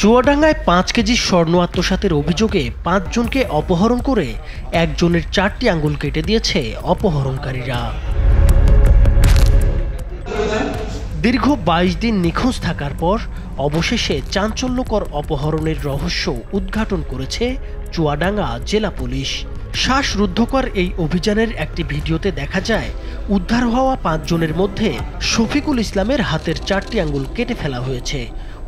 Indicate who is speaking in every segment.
Speaker 1: চুয়াডাঙ্গায় ৫ KG স্বর্ণ আত্মসাতের অভিযোগে ৫ জনকে অপহরণ করে একজনের ৪টি আঙ্গুল কেটে দিয়েছে অপহরণকারীরা। দীর্ঘ ২২ দিন নিখোঁজ থাকার পর অবশেষে চাঞ্চল্যকর অপহরণের রহস্য উদ্ঘাটন করেছে চুয়াডাঙ্গা জেলা পুলিশ। শ্বাসরুদ্ধকর এই অভিযানের একটি ভিডিওতে দেখা যায় উদ্ধার হওয়া ৫ জনের মধ্যে শফিকুল ইসলামের হাতের ৪টি আঙ্গুল কেটে ফেলা হয়েছে।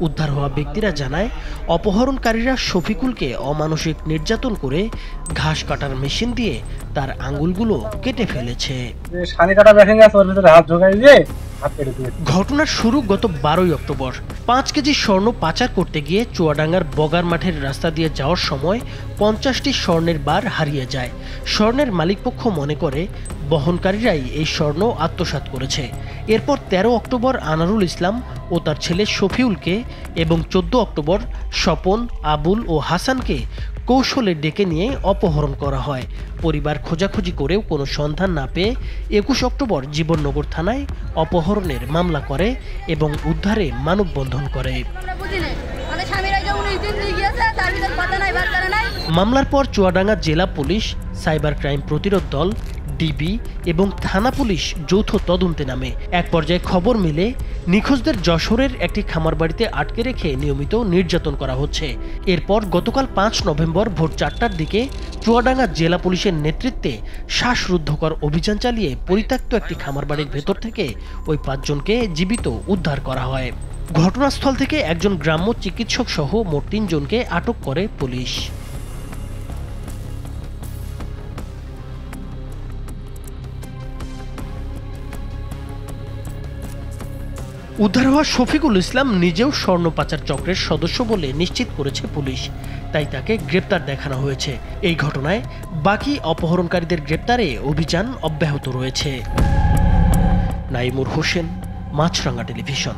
Speaker 1: উদ্ধার হওয়া ব্যক্তিরা জানায় অপহরণকারীরা শফিকুলকে অমানসিক নির্যাতন করে ঘাস কাটার মেশিন দিয়ে তার আঙ্গুলগুলো কেটে ফেলেছে। ঘটনার শুরু গত ১২ই অক্টোবর। ৫ কেজি স্বর্ণ পাচার করতে গিয়ে চুয়াডাঙ্গার বগার মাঠের রাস্তা দিয়ে যাওয়ার সময় ৫০টি স্বর্ণের বার হারিয়ে যায়। স্বর্ণের মালিকপক্ষ মনে করে বহনকারীরাই এই স্বর্ণ আত্মসাৎ করেছে। এরপর ১৩ অক্টোবর আনারুল ইসলাম ও তার ছেলে শফিউলকে এবং ১৪ অক্টোবর স্বপন, আবুল ও হাসানকে কৌশলে ডেকে নিয়ে অপহরণ করা হয়। পরিবার খোঁজাখুঁজি করেও কোনো সন্ধান না পেয়ে ২১ অক্টোবর জীবননগর থানায় অপহরণের মামলা করে এবং উদ্ধারে মানববন্ধন করে। মামলার পর চুয়াডাঙ্গা জেলা পুলিশ, সাইবার ক্রাইম প্রতিরোধ দল, ডিবি এবং থানা পুলিশ যৌথ তদন্তে নামে। এক পর্যায়ে খবর মিলে নিখোঁজদের যশোরের একটি খামারবাড়িতে আটকে রেখে নিয়মিত নির্যাতন করা হচ্ছে। এরপর গতকাল ৫ নভেম্বর ভোর ৪টার দিকে চুয়াডাঙ্গা জেলা পুলিশের নেতৃত্বে শ্বাসরুদ্ধকর অভিযান চালিয়ে পরিত্যক্ত একটি খামারবাড়ির ভেতর থেকে ওই ৫ জনকে জীবিত উদ্ধার করা হয়। ঘটনাস্থল থেকে একজন গ্রাম্য চিকিৎসক সহ মোট ৩ জনকে আটক করে পুলিশ। উদ্ধার হওয়া শফিকুল ইসলাম নিজেও স্বর্ণ পাচার চক্রের সদস্য বলে নিশ্চিত করেছে পুলিশ, তাই তাকে গ্রেপ্তার দেখানো হয়েছে। এই ঘটনায় বাকি অপহরণকারীদের গ্রেপ্তারে অভিযান অব্যাহত রয়েছে। নাইমুর হোসেন, মাছরাঙা টেলিভিশন।